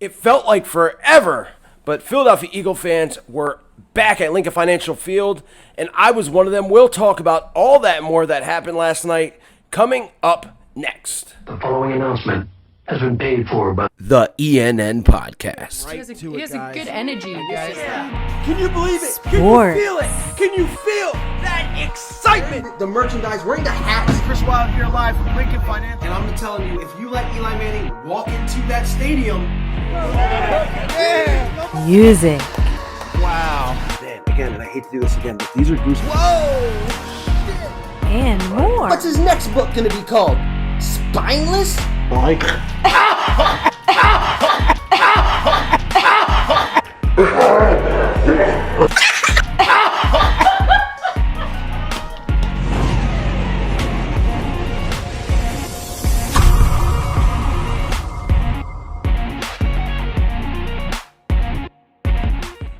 It felt like forever, but Philadelphia Eagle fans were back at Lincoln Financial Field, and I was one of them. We'll talk about all that and more that happened last night coming up next. The following announcement has been paid for by the ENN Podcast. He has a good energy, you guys. Yeah. Can you believe it? Sports. Can you feel it? Can you feel that excitement? The merchandise, wearing the hats. Chris Wild here live from Lincoln Financial. And I'm telling you, if you let Eli Manning walk into that stadium. Music. Wow. Man, again, and I hate to do this again, but these are goosebumps. Whoa! And more. What's his next book going to be called? Spineless? Mike.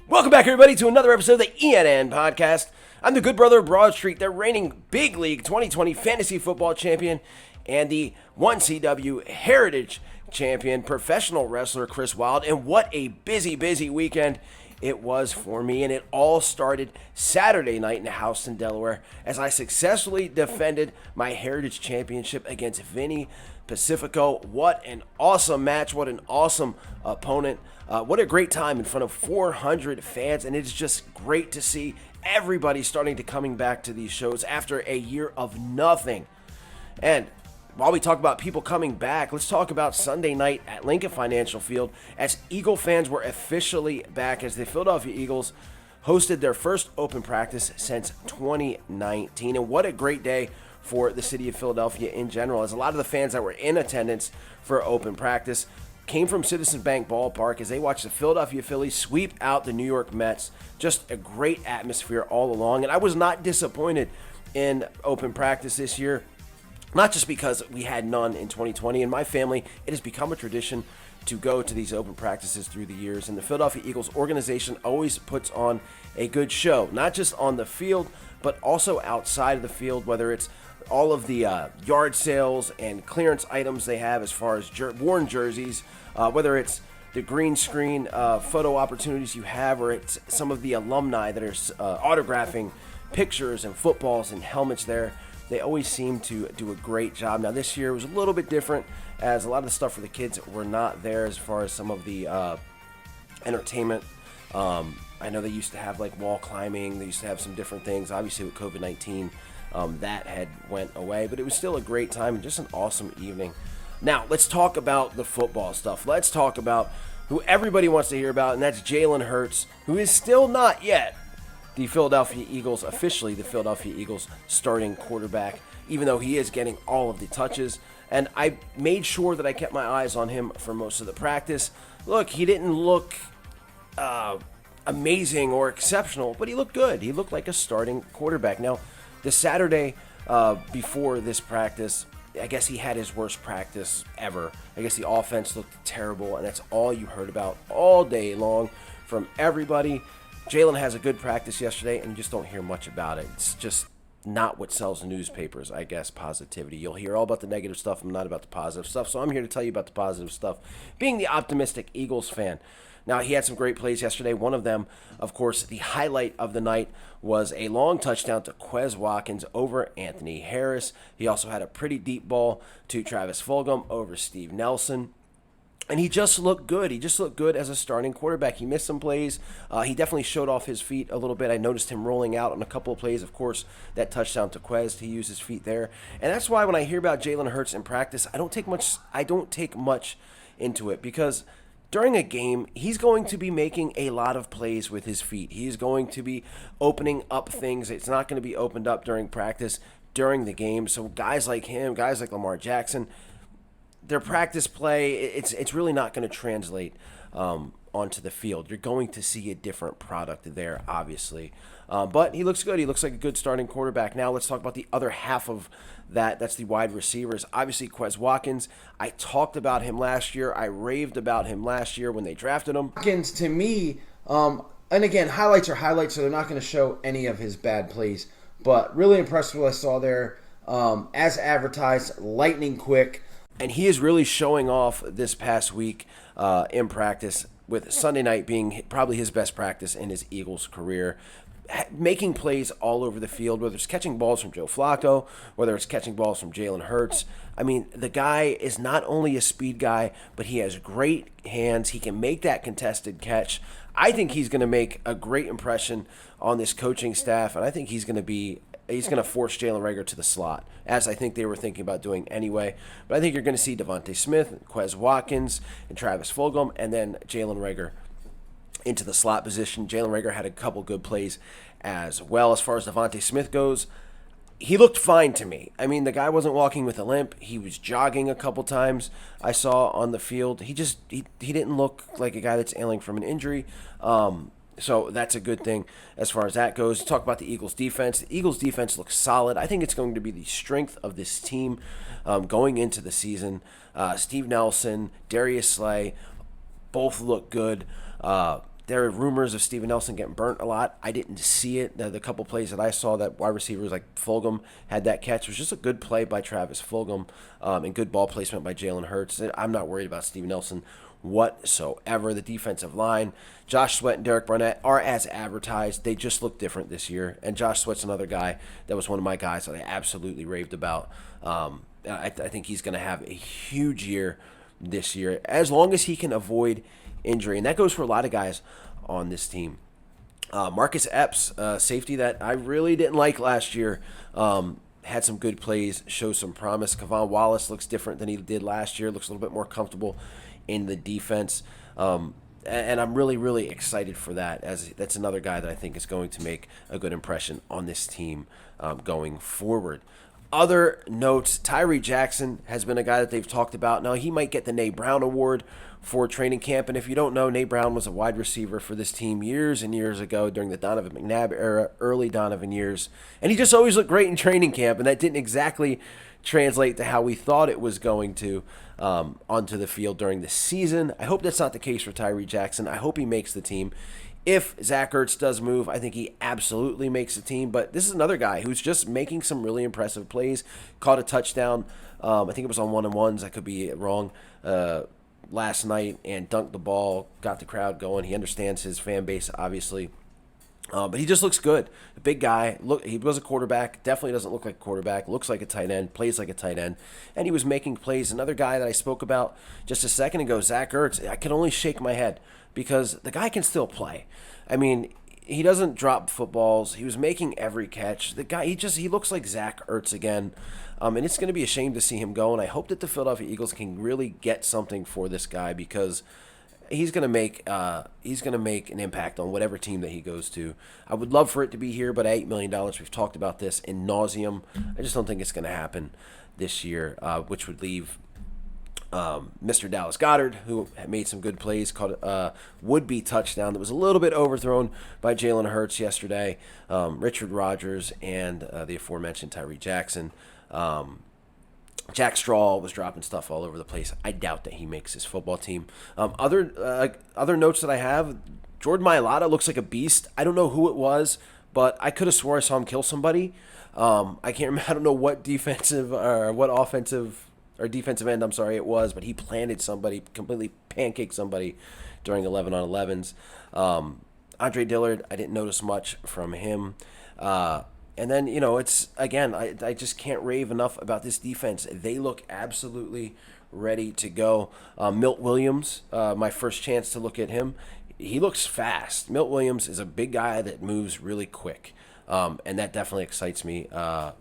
Welcome back, everybody, to another episode of the ENN Podcast. I'm the good brother of Broad Street, the reigning Big League 2020 Fantasy Football Champion, and the 1CW Heritage Champion, professional wrestler Chris Wild. And what a busy weekend it was for me. And it all started Saturday night in Houston, Delaware, as I successfully defended my Heritage Championship against Vinny Pacifico. What an awesome match. What an awesome opponent. What a great time in front of 400 fans. And it's just great to see everybody starting to coming back to these shows after a year of nothing. And while we talk about people coming back, let's talk about Sunday night at Lincoln Financial Field, as Eagle fans were officially back as the Philadelphia Eagles hosted their first open practice since 2019. And what a great day for the city of Philadelphia in general, as a lot of the fans that were in attendance for open practice came from Citizens Bank Ballpark as they watched the Philadelphia Phillies sweep out the New York Mets. Just a great atmosphere all along, and I was not disappointed in open practice this year. Not just because we had none in 2020. In my family, it has become a tradition to go to these open practices through the years. And the Philadelphia Eagles organization always puts on a good show, not just on the field, but also outside of the field, whether it's all of the yard sales and clearance items they have as far as worn jerseys, whether it's the green screen photo opportunities you have, or it's some of the alumni that are autographing pictures and footballs and helmets there. They always seem to do a great job. Now, this year was a little bit different, as a lot of the stuff for the kids were not there as far as some of the entertainment. I know they used to have like wall climbing. They used to have some different things. Obviously, with COVID-19, that had went away. But it was still a great time and just an awesome evening. Now, let's talk about the football stuff. Let's talk about who everybody wants to hear about, and that's Jalen Hurts, who is still not yet the Philadelphia Eagles, officially the Philadelphia Eagles starting quarterback, even though he is getting all of the touches. And I made sure that I kept my eyes on him for most of the practice. Look, he didn't look amazing or exceptional, but he looked good. He looked like a starting quarterback. Now, the Saturday before this practice, I guess he had his worst practice ever. I guess the offense looked terrible, and that's all you heard about all day long from everybody. Jalen has a good practice yesterday, and you just don't hear much about it. It's just not what sells newspapers, I guess, positivity. You'll hear all about the negative stuff. I'm not about the positive stuff, so I'm here to tell you about the positive stuff, being the optimistic Eagles fan. Now, he had some great plays yesterday. One of them, of course, the highlight of the night was a long touchdown to QUEZ Watkins over Anthony Harris. He also had a pretty deep ball to Travis Fulgham over Steve Nelson. And he just looked good. He just looked good as a starting quarterback. He missed some plays. He definitely showed off his feet a little bit. I noticed him rolling out on a couple of plays. Of course, that touchdown to QUEZ, he used his feet there. And that's why when I hear about Jalen Hurts in practice, I don't take much into it, because during a game, he's going to be making a lot of plays with his feet. He's going to be opening up things. It's not going to be opened up during practice, during the game. So guys like him, guys like Lamar Jackson, their practice play, it's really not going to translate onto the field. You're going to see a different product there, obviously. But he looks good. He looks like a good starting quarterback. Now let's talk about the other half of that. That's the wide receivers. Obviously, QUEZ Watkins. I talked about him last year. I raved about him last year when they drafted him. Watkins, to me, and again, highlights are highlights, so they're not going to show any of his bad plays. But really impressed with what I saw there. As advertised, lightning quick. And he is really showing off this past week in practice, with Sunday night being probably his best practice in his Eagles career. Making plays all over the field, whether it's catching balls from Joe Flacco, whether it's catching balls from Jalen Hurts. I mean, the guy is not only a speed guy, but he has great hands. He can make that contested catch. I think he's going to make a great impression on this coaching staff, and I think he's going to force Jalen Reagor to the slot, as I think they were thinking about doing anyway. But I think you're going to see Devontae Smith, QUEZ Watkins, and Travis Fulgham, and then Jalen Reagor into the slot position. Jalen Reagor had a couple good plays as well. As far as Devontae Smith goes, he looked fine to me. I mean, the guy wasn't walking with a limp. He was jogging a couple times I saw on the field. He didn't look like a guy that's ailing from an injury. So that's a good thing as far as that goes. Talk about the Eagles' defense. The Eagles' defense looks solid. I think it's going to be the strength of this team going into the season. Steve Nelson, Darius Slay, both look good. There are rumors of Steven Nelson getting burnt a lot. I didn't see it. The couple plays that I saw that wide receivers like Fulgham had that catch was just a good play by Travis Fulgham and good ball placement by Jalen Hurts. I'm not worried about Steven Nelson whatsoever. The defensive line, Josh Sweat and Derek Barnett are as advertised. They just look different this year. And Josh Sweat's another guy that was one of my guys that I absolutely raved about. I think he's going to have a huge year this year, as long as he can avoid injury. And that goes for a lot of guys on this team. Marcus Epps, safety that I really didn't like last year, had some good plays, shows some promise. Kavon Wallace looks different than he did last year, looks a little bit more comfortable in the defense. And I'm really, really excited for that, as that's another guy that I think is going to make a good impression on this team going forward. Other notes, Tyree Jackson has been a guy that they've talked about. Now, he might get the Nate Brown Award for training camp. And if you don't know, Nate Brown was a wide receiver for this team years and years ago during the Donovan McNabb era, early Donovan years. And he just always looked great in training camp, and that didn't exactly translate to how we thought it was going to onto the field during the season. I hope that's not the case for Tyree Jackson. I hope he makes the team. If Zach Ertz does move, I think he absolutely makes the team. But this is another guy who's just making some really impressive plays. Caught a touchdown. I think it was on one-on-ones. I could be wrong. Last night, and dunked the ball, got the crowd going. He understands his fan base, obviously. But he just looks good. A big guy. Look, he was a quarterback. Definitely doesn't look like a quarterback. Looks like a tight end. Plays like a tight end. And he was making plays. Another guy that I spoke about just a second ago, Zach Ertz. I can only shake my head because the guy can still play. I mean, he doesn't drop footballs. He was making every catch. The guy, he looks like Zach Ertz again. And it's going to be a shame to see him go. And I hope that the Philadelphia Eagles can really get something for this guy, because he's going to make an impact on whatever team that he goes to. I would love for it to be here, but at $8 million, we've talked about this in nauseum. I just don't think it's going to happen this year, which would leave Mr. Dallas Goedert, who made some good plays, caught a would-be touchdown that was a little bit overthrown by Jalen Hurts yesterday, Richard Rodgers, and the aforementioned Tyree Jackson. Jack Straw was dropping stuff all over the place. I doubt that he makes his football team. Other notes that I have, Jordan Mailata looks like a beast. I don't know who it was, but I could have swore I saw him kill somebody. I can't remember. I don't know what defensive or what offensive or defensive end, it was, but he planted somebody, completely pancaked somebody during 11-on-11s. Andre Dillard, I didn't notice much from him. And then, it's, again, I just can't rave enough about this defense. They look absolutely ready to go. Milt Williams, my first chance to look at him, he looks fast. Milt Williams is a big guy that moves really quick, and that definitely excites me.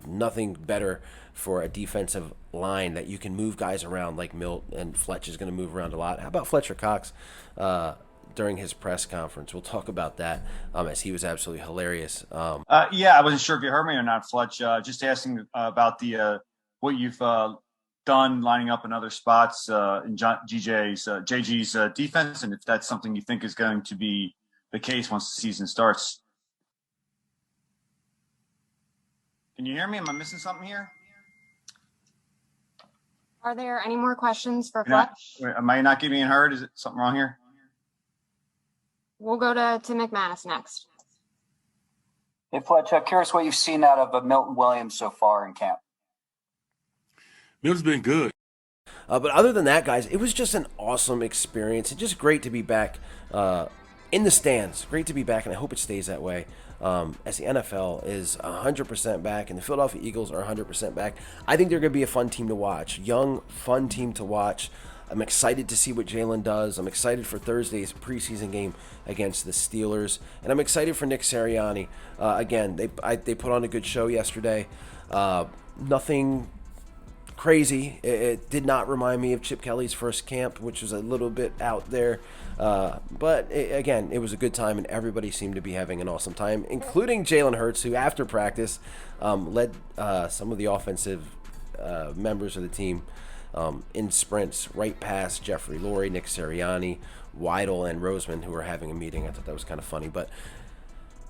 Nothing better for a defensive line that you can move guys around like Milt, and Fletch is going to move around a lot. How about Fletcher Cox during his press conference? We'll talk about that, as he was absolutely hilarious. Yeah, I wasn't sure if you heard me or not, Fletch. Just asking about the what you've done lining up in other spots in JG's defense, and if that's something you think is going to be the case once the season starts. Can you hear me? Am I missing something here? Are there any more questions for Fletch? Am I not getting heard? Is it something wrong here? We'll go to Tim McManus next. Hey, Fletch, I'm curious what you've seen out of Milton Williams so far in camp. Milton's been good. But other than that, guys, it was just an awesome experience. It's just great to be back in the stands. Great to be back, and I hope it stays that way. As the NFL is 100% back and the Philadelphia Eagles are 100% back. I think they're going to be a fun team to watch. Young, fun team to watch. I'm excited to see what Jalen does. I'm excited for Thursday's preseason game against the Steelers. And I'm excited for Nick Sirianni. Again, they put on a good show yesterday. Nothing crazy. It did not remind me of Chip Kelly's first camp, which was a little bit out there. But again, it was a good time, and everybody seemed to be having an awesome time, including Jalen Hurts, who after practice led some of the offensive members of the team in sprints right past Jeffrey Lurie, Nick Sirianni, Weidel, and Roseman, who were having a meeting. I thought that was kind of funny, but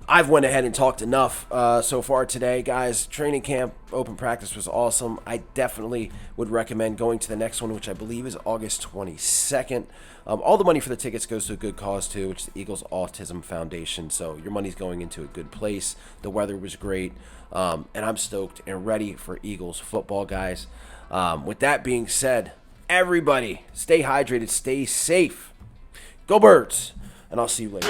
I've went ahead and talked enough so far today, guys. Training camp, open practice was awesome. I definitely would recommend going to the next one, which I believe is August 22nd. All the money for the tickets goes to a good cause, too, which is the Eagles Autism Foundation. So your money's going into a good place. The weather was great, and I'm stoked and ready for Eagles football, guys. With that being said, everybody stay hydrated, stay safe. Go Birds, and I'll see you later.